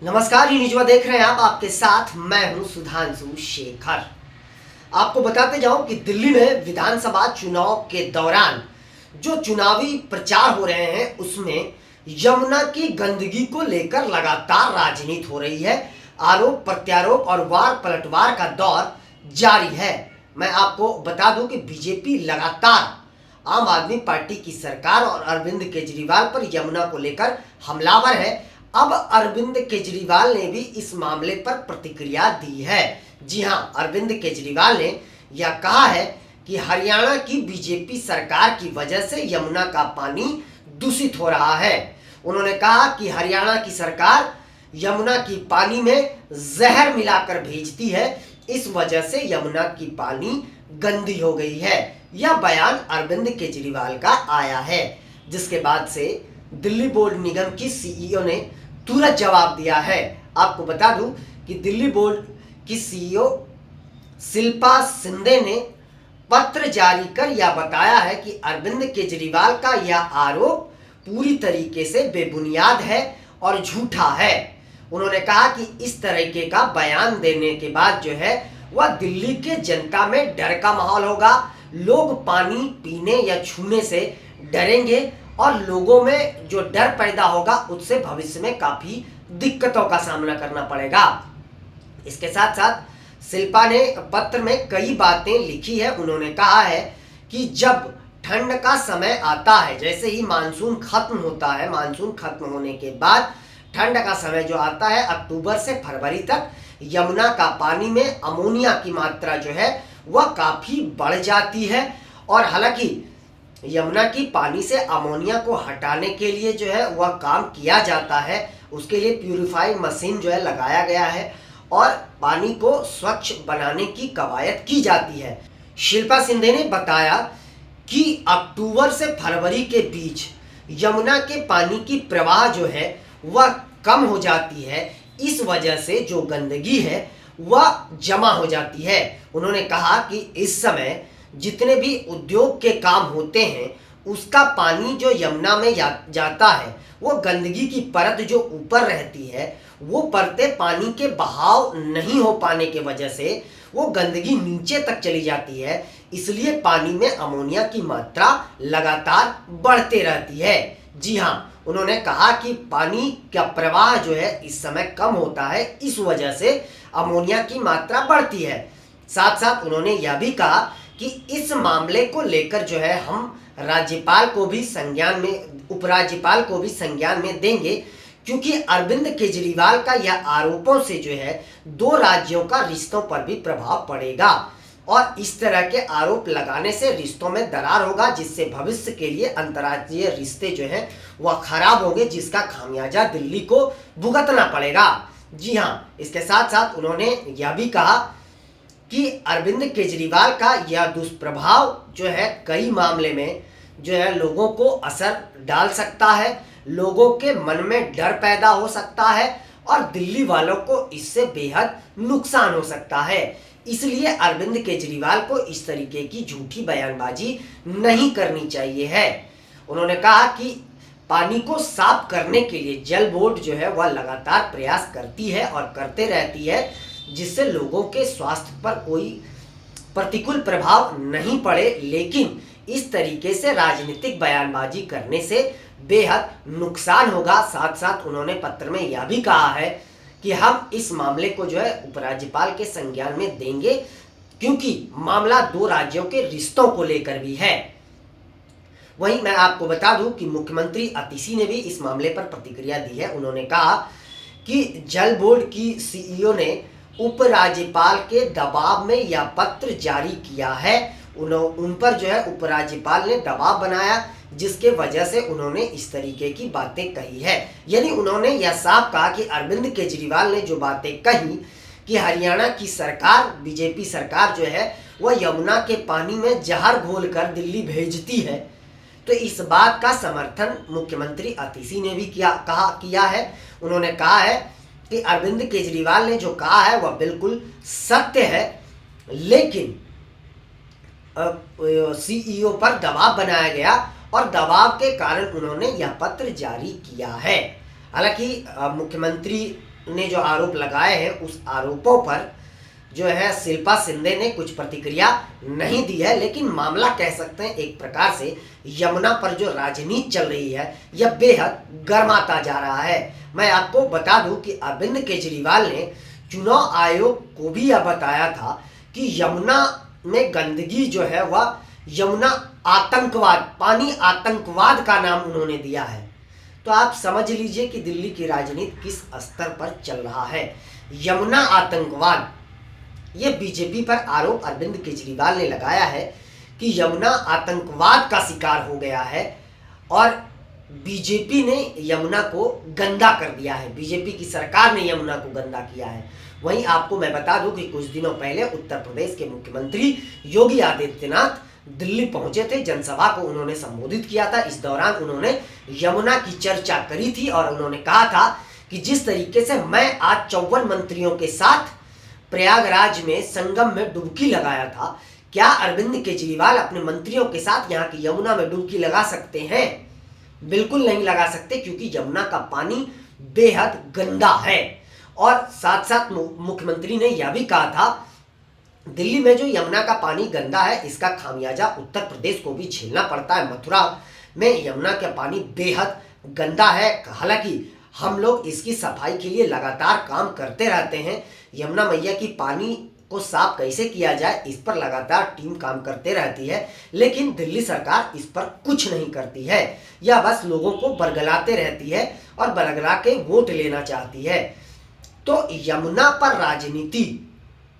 नमस्कार, ये न्यूज़ देख रहे हैं आप। आपके साथ मैं हूं सुधांशु शेखर। आपको बताते जाऊं कि दिल्ली में विधानसभा चुनाव के दौरान जो चुनावी प्रचार हो रहे हैं उसमें यमुना की गंदगी को लेकर लगातार राजनीति हो रही है। आरोप प्रत्यारोप और वार पलटवार का दौर जारी है। मैं आपको बता दूं कि बीजेपी लगातार आम आदमी पार्टी की सरकार और अरविंद केजरीवाल पर यमुना को लेकर हमलावर है। अब अरविंद केजरीवाल ने भी इस मामले पर प्रतिक्रिया दी है। जी हां, अरविंद केजरीवाल ने यह कहा है कि हरियाणा की बीजेपी सरकार की वजह से यमुना का पानी दूषित हो रहा है। उन्होंने कहा कि हरियाणा की सरकार यमुना की पानी में जहर मिलाकर भेजती है, इस वजह से यमुना की पानी गंदी हो गई है। यह बयान अरविंद केजरीवाल का आया है, जिसके बाद से दिल्ली बोर्ड निगम की सीईओ ने तुरंत जवाब दिया है। आपको बता दूं कि दिल्ली बोर्ड की सीईओ शिल्पा शिंदे ने पत्र जारी कर यह बताया है कि अरविंद केजरीवाल का यह आरोप पूरी तरीके से बेबुनियाद है और झूठा है। उन्होंने कहा कि इस तरीके का बयान देने के बाद जो है वह दिल्ली के जनता में डर का माहौल होगा। लोग पानी पीने या छूने से डरेंगे और लोगों में जो डर पैदा होगा उससे भविष्य में काफी दिक्कतों का सामना करना पड़ेगा। इसके साथ साथ शिल्पा ने पत्र में कई बातें लिखी है। उन्होंने कहा है कि जब ठंड का समय आता है, जैसे ही मानसून खत्म होता है, मानसून खत्म होने के बाद ठंड का समय जो आता है अक्टूबर से फरवरी तक, यमुना का पानी में अमोनिया की मात्रा जो है वह काफी बढ़ जाती है। और हालांकि यमुना की पानी से अमोनिया को हटाने के लिए जो है वह काम किया जाता है। उसके लिए प्यूरिफाइंग मशीन जो है लगाया गया है और पानी को स्वच्छ बनाने की कवायद की जाती है। शिल्पा शिंदे ने बताया कि अक्टूबर से फरवरी के बीच यमुना के पानी की प्रवाह जो है वह कम हो जाती है। इस वजह से जो गंदगी है वह जमा हो जाती है। उन्होंने कहा कि इस समय जितने भी उद्योग के काम होते हैं उसका पानी जो यमुना में जाता है वो गंदगी की परत जो ऊपर रहती है वो परतें पानी के बहाव नहीं हो पाने के वजह से वो गंदगी नीचे तक चली जाती है। इसलिए पानी में अमोनिया की मात्रा लगातार बढ़ते रहती है। जी हाँ, उन्होंने कहा कि पानी का प्रवाह जो है इस समय कम होता है, इस वजह से अमोनिया की मात्रा बढ़ती है। साथ साथ उन्होंने यह भी कहा कि इस मामले को लेकर जो है हम राज्यपाल को भी संज्ञान में, उपराज्यपाल को भी संज्ञान में देंगे, क्योंकि अरविंद केजरीवाल का यह आरोपों से जो है दो राज्यों का रिश्तों पर भी प्रभाव पड़ेगा और इस तरह के आरोप लगाने से रिश्तों में दरार होगा, जिससे भविष्य के लिए अंतर्राज्यीय रिश्ते जो हैं वह खराब होंगे, जिसका खामियाजा दिल्ली को भुगतना पड़ेगा। जी हाँ, इसके साथ साथ उन्होंने यह भी कहा कि अरविंद केजरीवाल का यह दुष्प्रभाव जो है कई मामले में जो है लोगों को असर डाल सकता है, लोगों के मन में डर पैदा हो सकता है और दिल्ली वालों को इससे बेहद नुकसान हो सकता है। इसलिए अरविंद केजरीवाल को इस तरीके की झूठी बयानबाजी नहीं करनी चाहिए है। उन्होंने कहा कि पानी को साफ करने के लिए जल बोर्ड जो है वह लगातार प्रयास करती है और करते रहती है, जिससे लोगों के स्वास्थ्य पर कोई प्रतिकूल प्रभाव नहीं पड़े, लेकिन इस तरीके से राजनीतिक बयानबाजी करने से बेहद नुकसान होगा। साथ साथ उन्होंने पत्र में यह भी कहा है कि हम इस मामले को जो है उपराज्यपाल के संज्ञान में देंगे, क्योंकि मामला दो राज्यों के रिश्तों को लेकर भी है। वहीं मैं आपको बता दूं कि मुख्यमंत्री अतिशी ने भी इस मामले पर प्रतिक्रिया दी है। उन्होंने कहा कि जल बोर्ड की सीईओ ने उपराज्यपाल के दबाव में यह पत्र जारी किया है। उन पर जो है उपराज्यपाल ने दबाव बनाया, जिसके वजह से उन्होंने इस तरीके की बातें कही है। यानी उन्होंने यह साफ कहा कि अरविंद केजरीवाल ने जो बातें कही कि हरियाणा की सरकार, बीजेपी सरकार जो है वह यमुना के पानी में जहर घोलकर दिल्ली भेजती है, तो इस बात का समर्थन मुख्यमंत्री अतिशी ने भी किया है। उन्होंने कहा है कि अरविंद केजरीवाल ने जो कहा है वह बिल्कुल सत्य है, लेकिन सीईओ पर दबाव बनाया गया और दबाव के कारण उन्होंने यह पत्र जारी किया है। हालांकि मुख्यमंत्री ने जो आरोप लगाए हैं उस आरोपों पर जो है शिल्पा शिंदे ने कुछ प्रतिक्रिया नहीं दी है, लेकिन मामला कह सकते हैं एक प्रकार से यमुना पर जो राजनीति चल रही है यह बेहद गर्माता जा रहा है। मैं आपको बता दूं कि अरविंद केजरीवाल ने चुनाव आयोग को भी यह बताया था कि यमुना में गंदगी जो है वह यमुना आतंकवाद, पानी आतंकवाद का नाम उन्होंने दिया है। तो आप समझ लीजिए कि दिल्ली की राजनीति किस स्तर पर चल रहा है। यमुना आतंकवाद, ये बीजेपी पर आरोप अरविंद केजरीवाल ने लगाया है कि यमुना आतंकवाद का शिकार हो गया है और बीजेपी ने यमुना को गंदा कर दिया है, बीजेपी की सरकार ने यमुना को गंदा किया है। वहीं आपको मैं बता दूं कि कुछ दिनों पहले उत्तर प्रदेश के मुख्यमंत्री योगी आदित्यनाथ दिल्ली पहुंचे थे, जनसभा को उन्होंने संबोधित किया था। इस दौरान उन्होंने यमुना की चर्चा करी थी और उन्होंने कहा था कि जिस तरीके से मैं आज 54 मंत्रियों के साथ प्रयागराज में संगम में डुबकी लगाया था, क्या अरविंद केजरीवाल अपने मंत्रियों के साथ यहाँ की यमुना में डुबकी लगा सकते हैं? बिल्कुल नहीं लगा सकते, क्योंकि यमुना का पानी बेहद गंदा है। और साथ साथ मुख्यमंत्री ने यह भी कहा था दिल्ली में जो यमुना का पानी गंदा है इसका खामियाजा उत्तर प्रदेश को भी झेलना पड़ता है। मथुरा में यमुना का पानी बेहद गंदा है, हालांकि हम लोग इसकी सफाई के लिए लगातार काम करते रहते हैं। यमुना मैया की पानी को साफ कैसे किया जाए इस पर लगातार टीम काम करते रहती है, लेकिन दिल्ली सरकार इस पर कुछ नहीं करती है। यह बस लोगों को बरगलाते रहती है और बरगला के वोट लेना चाहती है। तो यमुना पर राजनीति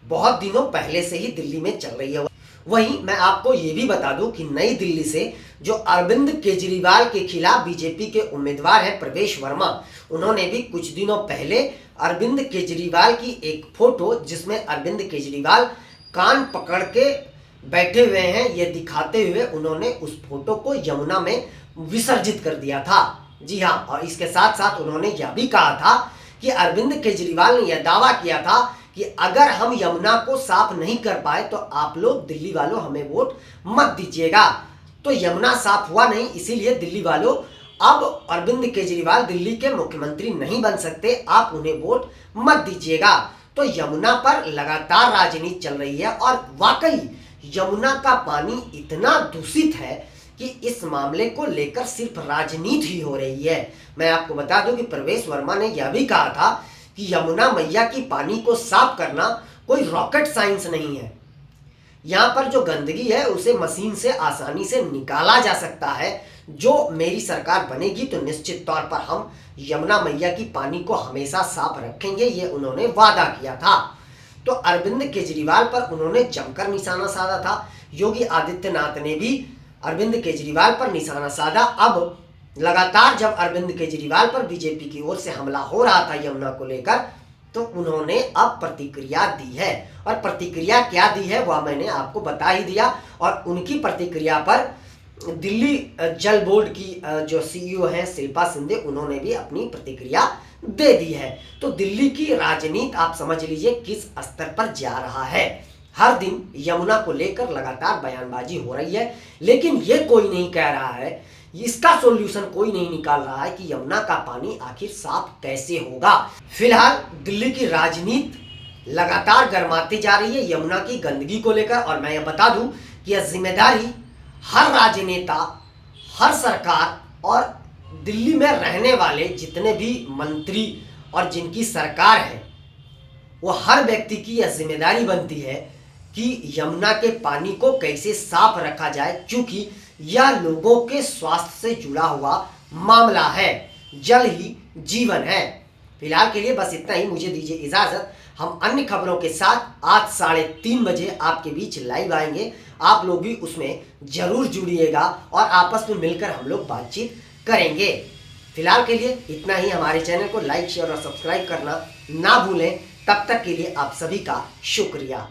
बहुत दिनों पहले से ही दिल्ली में चल रही है। वहीं मैं आपको ये भी बता दूं कि नई दिल्ली से जो अरविंद केजरीवाल के खिलाफ बीजेपी के उम्मीदवार हैं प्रवेश वर्मा, उन्होंने भी कुछ दिनों पहले अरविंद केजरीवाल की एक फोटो जिसमें अरविंद केजरीवाल कान पकड़ के बैठे हुए हैं ये दिखाते हुए उन्होंने उस फोटो को यमुना में विसर्जित कर दिया था। जी हाँ, और इसके साथ साथ उन्होंने यह भी कहा था कि अरविंद केजरीवाल ने यह दावा किया था कि अगर हम यमुना को साफ नहीं कर पाए तो आप लोग दिल्ली वालों हमें वोट मत दीजिएगा। तो यमुना साफ हुआ नहीं, इसीलिए दिल्ली वालों अब अरविंद केजरीवाल दिल्ली के मुख्यमंत्री नहीं बन सकते, आप उन्हें वोट मत दीजिएगा। तो यमुना पर लगातार राजनीति चल रही है और वाकई यमुना का पानी इतना दूषित है कि इस मामले को लेकर सिर्फ राजनीति ही हो रही है। मैं आपको बता दूं कि प्रवेश वर्मा ने यह भी कहा था कि यमुना मैया की पानी को साफ करना कोई रॉकेट साइंस नहीं है। यहाँ पर जो गंदगी है उसे मशीन से आसानी से निकाला जा सकता है। जो मेरी सरकार बनेगी तो निश्चित तौर पर हम यमुना मैया की पानी को हमेशा साफ रखेंगे, ये उन्होंने वादा किया था। तो अरविंद केजरीवाल पर उन्होंने जमकर निशाना साधा था। योगी आदित्यनाथ ने भी अरविंद केजरीवाल पर निशाना साधा। अब लगातार जब अरविंद केजरीवाल पर बीजेपी की ओर से हमला हो रहा था यमुना को लेकर, तो उन्होंने अब प्रतिक्रिया दी है और प्रतिक्रिया क्या दी है वह मैंने आपको बता ही दिया। और उनकी प्रतिक्रिया पर दिल्ली जल बोर्ड की जो सीईओ हैं शिल्पा शिंदे, उन्होंने भी अपनी प्रतिक्रिया दे दी है। तो दिल्ली की राजनीति आप समझ लीजिए किस स्तर पर जा रहा है। हर दिन यमुना को लेकर लगातार बयानबाजी हो रही है, लेकिन ये कोई नहीं कह रहा है, इसका सॉल्यूशन कोई नहीं निकाल रहा है कि यमुना का पानी आखिर साफ कैसे होगा। फिलहाल दिल्ली की राजनीति लगातार गर्माती जा रही है यमुना की गंदगी को लेकर। और मैं ये बता दूं कि यह जिम्मेदारी हर राजनेता, हर सरकार और दिल्ली में रहने वाले जितने भी मंत्री और जिनकी सरकार है, वो हर व्यक्ति की यह जिम्मेदारी बनती है कि यमुना के पानी को कैसे साफ रखा जाए, क्योंकि यह लोगों के स्वास्थ्य से जुड़ा हुआ मामला है। जल ही जीवन है। फिलहाल के लिए बस इतना ही, मुझे दीजिए इजाजत। हम अन्य खबरों के साथ आज 3:30 बजे आपके बीच लाइव आएंगे। आप लोग भी उसमें जरूर जुड़िएगा और आपस में मिलकर हम लोग बातचीत करेंगे। फिलहाल के लिए इतना ही। हमारे चैनल को लाइक, शेयर और सब्सक्राइब करना ना भूलें। तब तक के लिए आप सभी का शुक्रिया।